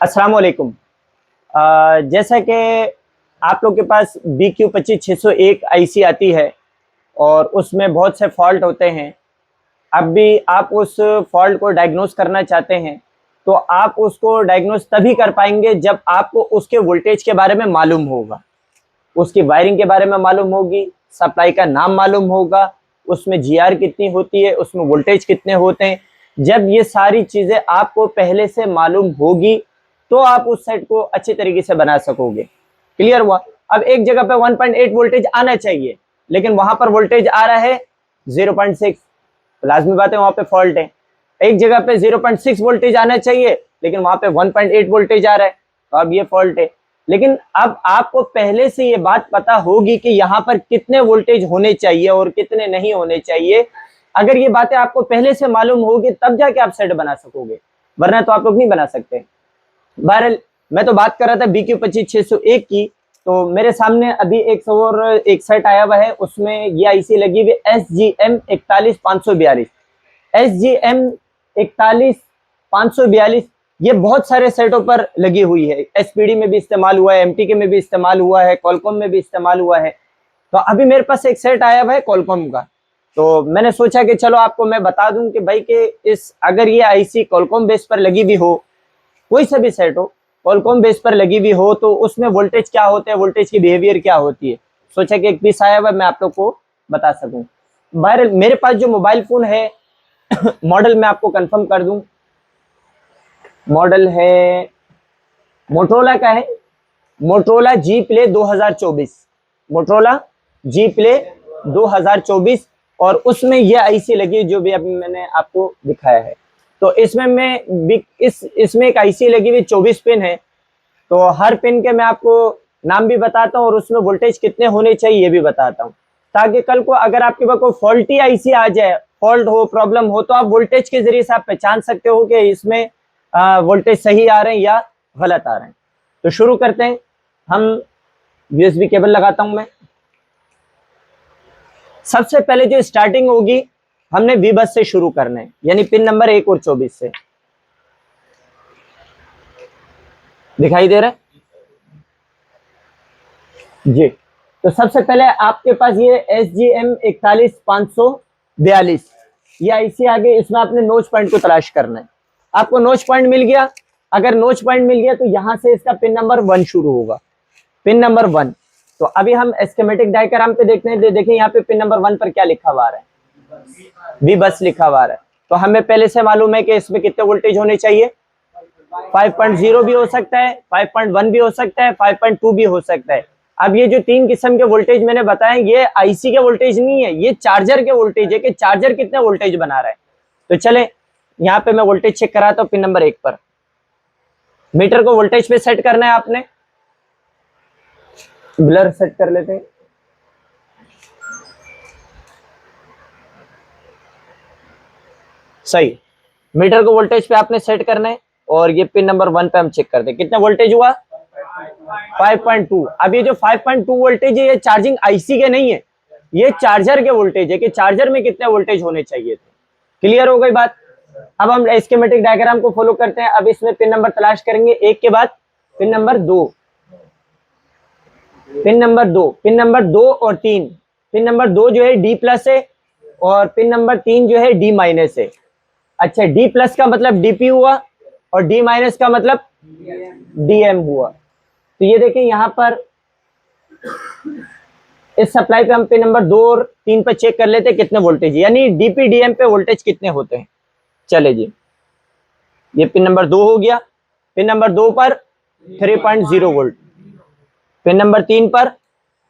अस्सलाम वालेकुम। जैसा कि आप लोग के पास BQ25601 आईसी आती है और उसमें बहुत से फॉल्ट होते हैं। अब भी आप उस फॉल्ट को डायग्नोस करना चाहते हैं तो आप उसको डायग्नोस तभी कर पाएंगे जब आपको उसके वोल्टेज के बारे में मालूम होगा, उसकी वायरिंग के बारे में मालूम होगी, सप्लाई का नाम मालूम होगा, उसमें जीआर कितनी होती है, उसमें वोल्टेज कितने होते हैं। जब ये सारी चीज़ें आपको पहले से मालूम होगी तो आप उस सेट को अच्छे तरीके से बना सकोगे। क्लियर हुआ? अब एक जगह पे 1.8 वोल्टेज आना चाहिए लेकिन वहां पर वोल्टेज आ रहा है 0.6, तो लाजमी बात है वहां पे फॉल्ट है। एक जगह पे 0.6 वोल्टेज आना चाहिए लेकिन वहां पे 1.8 वोल्टेज आ रहा है, तो अब ये फॉल्ट है। लेकिन अब आपको पहले से ये बात पता होगी कि यहाँ पर कितने वोल्टेज होने चाहिए और कितने नहीं होने चाहिए। अगर ये बातें आपको पहले से मालूम होगी तब जाके आप सेट बना सकोगे, वरना तो आप लोग नहीं बना सकते। बहरहाल मैं तो बात कर रहा था BQ25601 की। तो मेरे सामने अभी एक सेट आया हुआ है, उसमें ये आईसी लगी हुई SGM 41542। SGM 41542 ये बहुत सारे सेटों पर लगी हुई है। SPD में भी इस्तेमाल हुआ है, MTK में भी इस्तेमाल हुआ है, कॉलकॉम में भी इस्तेमाल हुआ है। तो अभी मेरे पास एक सेट आया हुआ है कॉलकॉम का, तो मैंने सोचा कि चलो आपको मैं बता दूं कि भाई कि इस अगर ये आईसी कॉलकॉम बेस पर लगी हुई हो, कोई सा भी सेट हो कॉलकॉम बेस पर लगी हुई हो, तो उसमें वोल्टेज क्या होते हैं, वोल्टेज की बिहेवियर क्या होती है। सोचा कि एक पीस आया हुआ मैं आप लोग को बता सकूं। बहरहाल मेरे पास जो मोबाइल फोन है मॉडल मैं आपको कंफर्म कर दूं, मॉडल है मोटरोला का है, Motorola G play 2024, Motorola G play 2024। और उसमें यह आईसी लगी जो भी अभी मैंने आपको दिखाया है। तो इसमें एक आईसी लगी हुई 24 पिन है। तो हर पिन के मैं आपको नाम भी बताता हूँ और उसमें वोल्टेज कितने होने चाहिए ये भी बताता हूँ, ताकि कल को अगर आपके पास कोई फॉल्टी आईसी आ जाए, फॉल्ट हो, प्रॉब्लम हो, तो आप वोल्टेज के जरिए से आप पहचान सकते हो कि इसमें वोल्टेज सही आ रहे हैं या गलत आ रहे हैं। तो शुरू करते हैं। हम यूएसबी केबल लगाता हूं मैं। सबसे पहले जो स्टार्टिंग होगी हमने V बस से शुरू करना है, यानी पिन नंबर 1 और 24 से। दिखाई दे रहा है जी? तो सबसे पहले आपके पास ये SGM 41542 ये आईसी आ गई। इसमें आपने नोच पॉइंट को तलाश करना है। आपको नोच पॉइंट मिल गया। अगर नोच पॉइंट मिल गया तो यहां से इसका पिन नंबर 1 शुरू होगा, पिन नंबर 1। तो अभी हम स्कीमेटिक डायग्राम पे देखते हैं। देखें यहाँ पे पिन नंबर 1 पर क्या लिखा हुआ है, V बस लिखा हुआ है। तो हमें पहले से मालूम है कि इसमें कितने वोल्टेज होने चाहिए। 5.0 भी हो सकता है, 5.1 भी हो सकता है, 5.2 भी हो सकता है। अब ये जो 3 किस्म के वोल्टेज मैंने बताए ये आईसी के वोल्टेज नहीं है, ये चार्जर के वोल्टेज है कि चार्जर कितने वोल्टेज बना रहा है। तो चले यहाँ पे मैं वोल्टेज चेक कराता हूँ। पिन नंबर 1 पर मीटर को वोल्टेज पे सेट करना है आपने। ब्लर सेट कर लेते हैं। सही, मीटर को वोल्टेज पे आपने सेट करना है। और ये पिन नंबर 1 पे हम चेक करते हैं कितना वोल्टेज हुआ, 5.2। अब ये जो 5.2 वोल्टेज है ये चार्जिंग आईसी के नहीं है, ये चार्जर के वोल्टेज है कि चार्जर में कितने वोल्टेज होने चाहिए थे। क्लियर हो गई बात? अब हम स्कीमेटिक डायग्राम को फॉलो करते हैं। अब इसमें पिन नंबर तलाश करेंगे। 1 के बाद pin number 2, pin number 2, pin number 2 और 3। पिन नंबर 2 जो है D प्लस है और पिन नंबर 3 जो है D माइनस है। अच्छा, D प्लस का मतलब DP हुआ और D माइनस का मतलब DM हुआ। तो ये देखें यहाँ पर इस सप्लाई पे हम पिन नंबर 2 और 3 पे चेक कर लेते हैं कितने वोल्टेज, यानी DP DM पे वोल्टेज कितने होते हैं। चले जी, ये पिन नंबर 2 हो गया। पिन नंबर 2 पर 3.0 वोल्ट, पिन नंबर 3 पर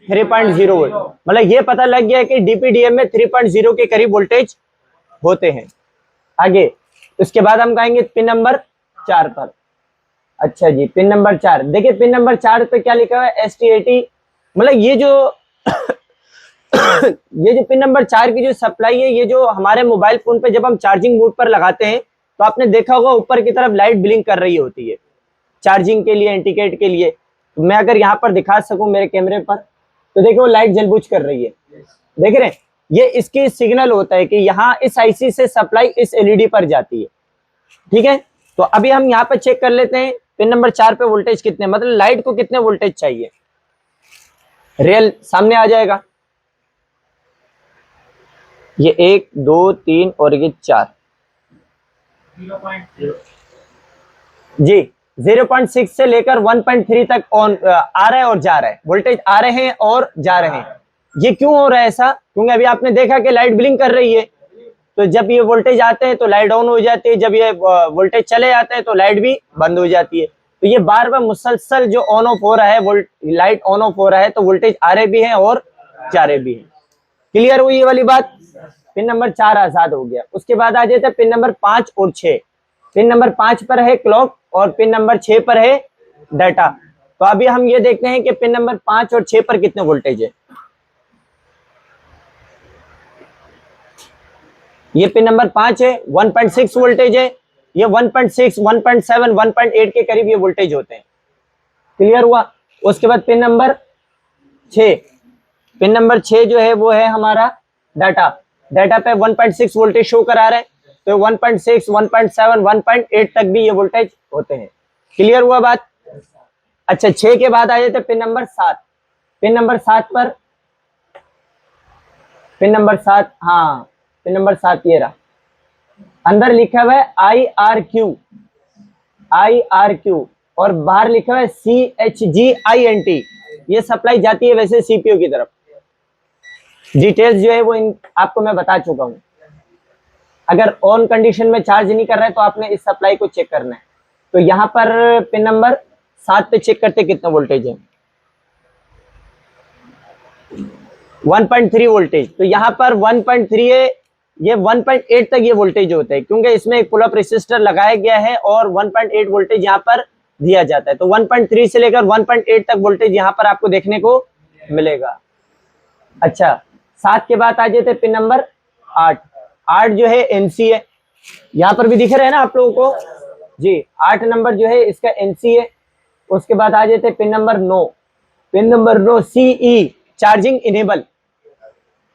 3.0 वोल्ट। मतलब ये पता लग गया कि DPDM में 3.0 के करीब वोल्टेज होते हैं। आगे उसके बाद हम कहेंगे पिन नंबर 4 पर। अच्छा जी, पिन नंबर 4 देखिए, पिन नंबर 4 पे क्या लिखा हुआ है, ST80। मतलब ये जो ये जो पिन नंबर 4 की जो सप्लाई है, ये जो हमारे मोबाइल फोन पे जब हम चार्जिंग मोड पर लगाते हैं तो आपने देखा होगा ऊपर की तरफ लाइट ब्लिंक कर रही होती है चार्जिंग के लिए, इंडिकेट के लिए। तो मैं अगर यहाँ पर दिखा सकूं मेरे कैमरे पर, तो देखो लाइट जलबुझ कर रही है, देख रहे हैं? ये इसकी सिग्नल होता है कि यहाँ इस आईसी से सप्लाई इस एलईडी पर जाती है। ठीक है, तो अभी हम यहाँ पर चेक कर लेते हैं पिन नंबर 4 पे वोल्टेज कितने, मतलब लाइट को कितने वोल्टेज चाहिए, रियल सामने आ जाएगा। ये 1 2 3 और ये 4 जी 0.6 से लेकर 1.3 तक ऑन आ रहा है और जा रहा है, वोल्टेज आ रहे हैं और जा रहे हैं। ये क्यों हो रहा है ऐसा, क्योंकि अभी आपने देखा कि लाइट ब्लिंक कर रही है, तो जब ये वोल्टेज आते हैं तो लाइट ऑन हो जाती है, जब ये वोल्टेज चले जाते हैं तो लाइट भी बंद हो जाती है। तो ये बार बार मुसलसल जो ऑन ऑफ हो रहा है, लाइट ऑन ऑफ हो रहा है, तो वोल्टेज आ रहे भी हैं और जा रहे भी हैं। क्लियर हुई ये वाली बात। पिन नंबर 4 आजाद हो गया। उसके बाद आ जाता है पिन नंबर 5 और 6। पिन नंबर 5 पर है क्लॉक और पिन नंबर 6 पर है डाटा। तो अभी हम ये देखते हैं कि पिन नंबर 5 और 6 पर कितने वोल्टेज है। ये पिन नंबर 5 है, 1.6 वोल्टेज है। ये 1.6, 1.7, 1.8 के करीब ये वोल्टेज होते हैं। क्लियर हुआ। उसके बाद पिन नंबर 6, पिन नंबर 6 जो है वो है हमारा डाटा। डाटा पे 1.6 वोल्टेज शो करा रहे हैं, तो 1.6, 1.7, 1.8 तक भी ये वोल्टेज होते हैं। क्लियर हुआ बात। अच्छा 6 के बाद आ जाते पिन नंबर 7। पिन नंबर 7 पर, पिन नंबर 7, हाँ पिन नंबर 7 ये रहा, अंदर लिखा हुआ है IRQ, IRQ और बाहर लिखा हुआ है CHGINT। ये सप्लाई जाती है वैसे सीपीयू की तरफ। डिटेल्स जो है वो आपको मैं बता चुका हूं। अगर ऑन कंडीशन में चार्ज नहीं कर रहा है तो आपने इस सप्लाई को चेक करना है। तो यहाँ पर पिन नंबर 7 पे चेक करते कितना वोल्टेज है, 1.3 वोल्टेज। तो यहाँ पर 1.3 है, ये 1.8 तक ये वोल्टेज होता है, क्योंकि इसमें एक पुल अप रेसिस्टर लगाया गया है और 1.8 वोल्टेज यहाँ पर दिया जाता है। तो 1.3 से लेकर 1.8 तक वोल्टेज यहाँ पर आपको देखने को मिलेगा। अच्छा 7 के बाद आ जाते पिन नंबर 8। 8 जो है एनसी है, यहाँ पर भी दिख रहा है ना आप लोगों को जी। 8 नंबर जो है इसका एनसी है। उसके बाद आ जाते pin number 9। Pin number 9 CE, charging enable.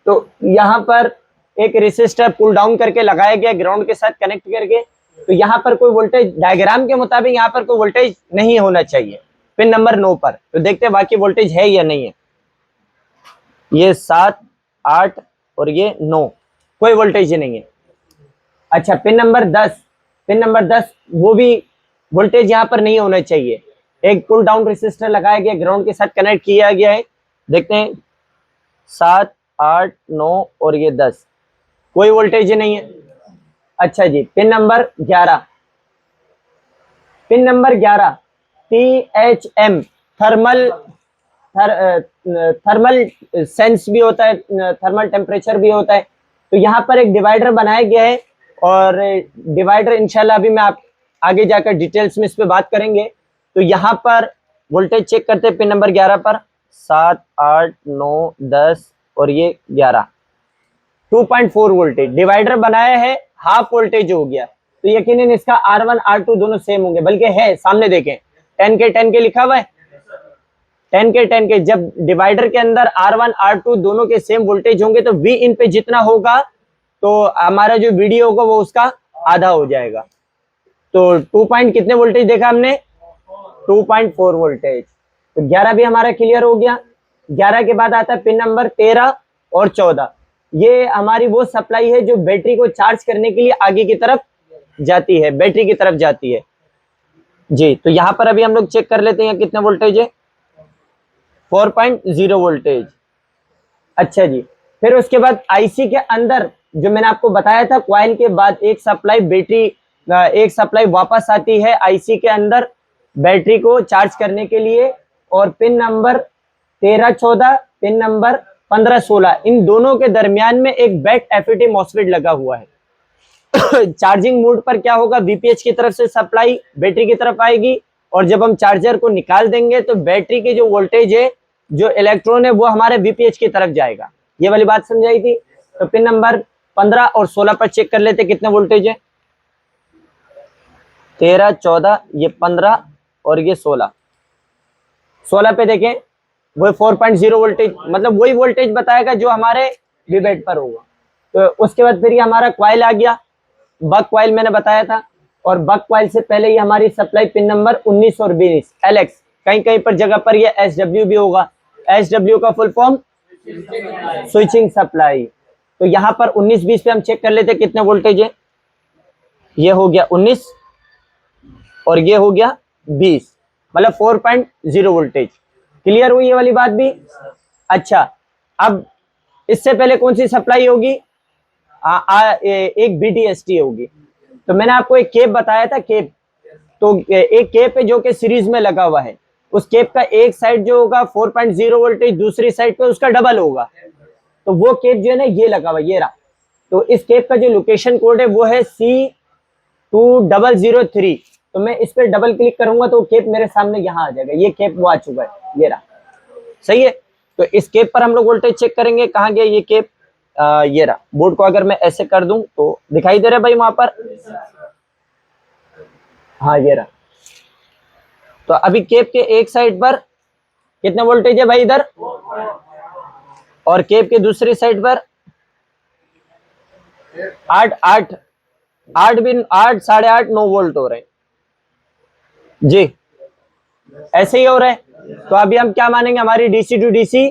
तो यहाँ पर एक रेसिस्टर पुल डाउन करके लगाया गया ग्राउंड के साथ कनेक्ट करके। तो यहाँ पर कोई वोल्टेज डायग्राम के मुताबिक यहाँ पर कोई वोल्टेज नहीं होना चाहिए पिन नंबर 9 पर। तो देखते हैं बाकी वोल्टेज है या नहीं है। ये 7, 8 और ये 9, कोई वोल्टेज नहीं है। अच्छा पिन नंबर 10, पिन नंबर 10 वो भी वोल्टेज यहाँ पर नहीं होना चाहिए। एक पुल डाउन रेसिस्टर लगाया गया ग्राउंड के साथ कनेक्ट किया गया है। देखते हैं 7, 8, 9 और ये 10, कोई वोल्टेज नहीं है। अच्छा जी pin number 11, pin number 11 THM, thermal sense भी होता है, थर्मल टेम्परेचर भी होता है। तो यहाँ पर एक डिवाइडर बनाया गया है और डिवाइडर इंशाल्लाह अभी मैं आप आगे जाकर डिटेल्स में इस पे बात करेंगे। तो यहाँ पर वोल्टेज चेक करते हैं पिन नंबर 11 पर, 7, 8, 9, 10 और ये 11, 2.4 वोल्टेज डिवाइडर बनाया है, हाफ वोल्टेज हो गया। तो यकीनन इसका R1 R2 दोनों सेम होंगे, बल्कि है सामने देखें 10 के लिखा हुआ है, 10 के। जब डिवाइडर के अंदर R1 R2 दोनों के सेम वोल्टेज होंगे तो V इन पे जितना होगा तो हमारा जो वीडियो होगा वो उसका आधा हो जाएगा। तो 2 पॉइंट कितने वोल्टेज देखा हमने, 2.4 वोल्टेज। तो 11 भी हमारा क्लियर हो गया। 11 के बाद आता है पिन नंबर 13 और 14। ये हमारी वो सप्लाई है जो बैटरी को चार्ज करने के लिए आगे की तरफ जाती है, बैटरी की तरफ जाती है जी। तो यहाँ पर अभी हम लोग चेक कर लेते हैं कितने वोल्टेज है, 4.0 वोल्टेज। अच्छा जी फिर उसके बाद आईसी के अंदर जो मैंने आपको बताया था, कॉइल के बाद एक सप्लाई बैटरी, एक सप्लाई वापस आती है आईसी के अंदर बैटरी को चार्ज करने के लिए। और पिन नंबर 13, 14, पिन नंबर 15, 16, इन दोनों के दरमियान में एक बैक एफईटी मॉसफेट लगा हुआ है। चार्जिंग मोड पर क्या होगा, बीपीएच की तरफ से सप्लाई बैटरी की तरफ आएगी और जब हम चार्जर को निकाल देंगे तो बैटरी की जो वोल्टेज है, जो इलेक्ट्रॉन है, वो हमारे बीपीएच की तरफ जाएगा। ये वाली बात समझाई थी। तो पिन नंबर 15 और 16 पर चेक कर लेते कितने वोल्टेज है, 13, 14, ये 15 और ये 16। 16 पे देखें वो 4.0 वोल्टेज, मतलब वही वोल्टेज बताएगा जो हमारे वीबेट पर होगा। तो उसके बाद फिर ये हमारा कॉइल आ गया, बक कॉइल मैंने बताया था। और बक कॉइल से पहले ये हमारी सप्लाई पिन नंबर 19 और 20 LX, कहीं कहीं पर जगह पर ये SW भी होगा। SW का फुल फॉर्म स्विचिंग सप्लाई। तो यहाँ पर 19-20 पे हम चेक कर लेते कितने वोल्टेज है। ये हो गया 19 और ये हो गया 20, मतलब 4.0 वोल्टेज। क्लियर हुई ये वाली बात भी। अच्छा, अब इससे पहले कौन सी सप्लाई होगी? एक BTST होगी। तो मैंने आपको एक केप बताया था, केप। तो एक केप है जो कि सीरीज में लगा हुआ है। उस केप का एक साइड जो होगा 4.0 वोल्टेज, दूसरी साइड पे उसका डबल होगा। तो वो केप जो है ना, ये लगा हुआ, ये रहा। तो इस केप का जो लोकेशन कोड है वो है C2003। तो मैं इस पर डबल क्लिक करूंगा तो केप मेरे सामने यहाँ आ जाएगा। ये केप वो आ चुका है, ये रहा। सही है। तो इस केप पर हम लोग वोल्टेज चेक करेंगे। कहाँ गया ये केप? ये रहा। बोर्ड को अगर मैं ऐसे कर दूं तो दिखाई दे रहा है भाई वहां पर? हाँ, ये रहा। तो अभी केप के एक साइड पर कितने वोल्टेज है भाई इधर, और केप के दूसरी साइड पर 8 8 8 भी 8 8.5 9 वोल्ट हो रहे हैं जी। ऐसे ही हो रहा है। तो अभी हम क्या मानेंगे? हमारी DC टू DC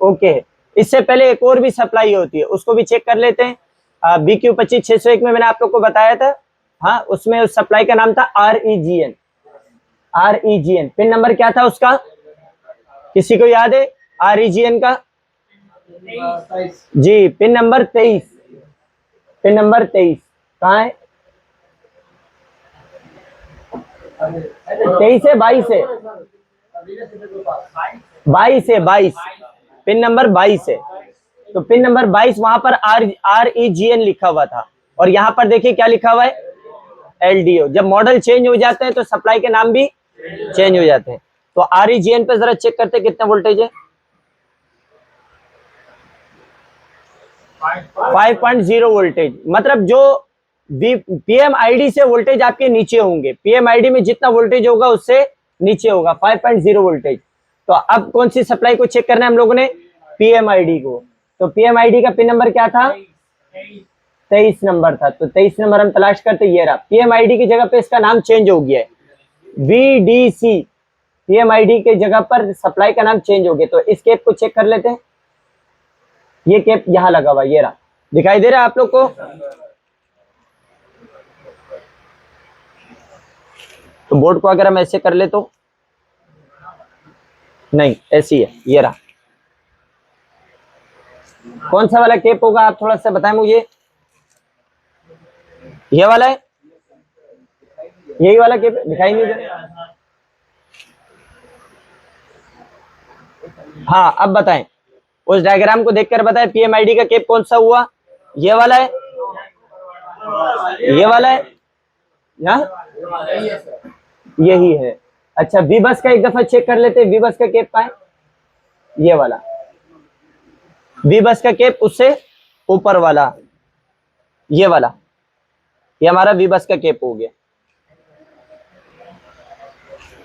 ओके है। इससे पहले एक और भी सप्लाई होती है, उसको भी चेक कर लेते हैं। BQ25601 में मैंने आप लोग को बताया था। हाँ, उसमें उस सप्लाई का नाम था REGN। पिन नंबर क्या था उसका? किसी को याद है REGN का? जी, पिन नंबर 23। पिन नंबर 23 कहाँ है? 23 है, 22 है? 22 है, 22। पिन नंबर 22 है। तो पिन नंबर 22 वहां पर REGN लिखा हुआ था, और यहाँ पर देखिए क्या लिखा हुआ है? LDO। जब मॉडल चेंज हो जाते हैं तो सप्लाई के नाम भी चेंज हो जाते हैं। तो REGN पे जरा चेक करते हैं कितना वोल्टेज है। 5.0 वोल्टेज, मतलब जो PMID से वोल्टेज आपके नीचे होंगे। PMID में जितना वोल्टेज होगा उससे नीचे होगा 5.0 वोल्टेज। तो अब कौन सी सप्लाई को चेक करना है हम लोगों ने? PMID को। तो PMID का पिन नंबर क्या था? 23 नंबर था। तो 23 नंबर हम तलाश करते, ये रहा। PMID की जगह पे इसका नाम चेंज हो गया है, VDC। PMID के जगह पर सप्लाई का नाम चेंज हो गया। तो इस केप को चेक कर लेते हैं। ये केप यहाँ लगा हुआ, ये रहा। दिखाई दे रहा है आप लोग को? तो बोर्ड को अगर हम ऐसे कर ले तो नहीं, ऐसी है, ये रहा। कौन सा वाला केप होगा आप थोड़ा सा बताएं मुझे। ये वाला है? यही वाला केप दिखाई नहीं दे रहा। हाँ, अब बताएं, उस डायग्राम को देखकर बताएं PMID का केप कौन सा हुआ? ये वाला है? ये वाला है? यही है। अच्छा, V बस का एक दफा चेक कर लेते हैं। V बस का केप कहाँ है? ये वाला। V बस का केप उससे ऊपर वाला, ये वाला। ये हमारा V बस का केप हो गया।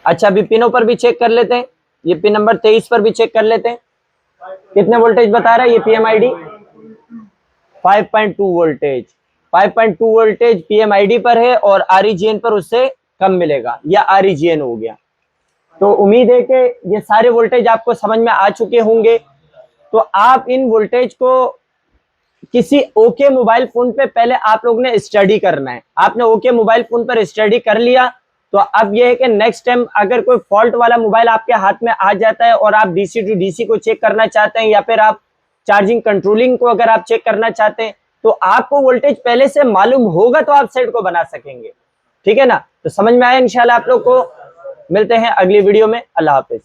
अच्छा, अभी पिनों पर भी चेक कर लेते हैं। ये पिन नंबर 23 पर भी चेक कर लेते हैं कितने वोल्टेज बता रहा है ये PMID। 5.2 वोल्टेज। 5.2 वोल्टेज PMID पर है और REGN पर उससे कम मिलेगा, या REGN हो गया। तो उम्मीद है कि ये सारे वोल्टेज आपको समझ में आ चुके होंगे। तो आप इन वोल्टेज को किसी ओके मोबाइल फोन पे पहले आप लोग ने स्टडी करना है। आपने ओके मोबाइल फोन पर स्टडी कर लिया, तो अब यह है कि नेक्स्ट टाइम अगर कोई फॉल्ट वाला मोबाइल आपके हाथ में आ जाता है और आप DC टू DC को चेक करना चाहते हैं, या फिर आप चार्जिंग कंट्रोलिंग को अगर आप चेक करना चाहते हैं, तो आपको वोल्टेज पहले से मालूम होगा, तो आप सेट को बना सकेंगे। ठीक है ना? तो समझ में आया इंशाल्लाह आप लोग को। मिलते हैं अगली वीडियो में। अल्लाह हाफिज।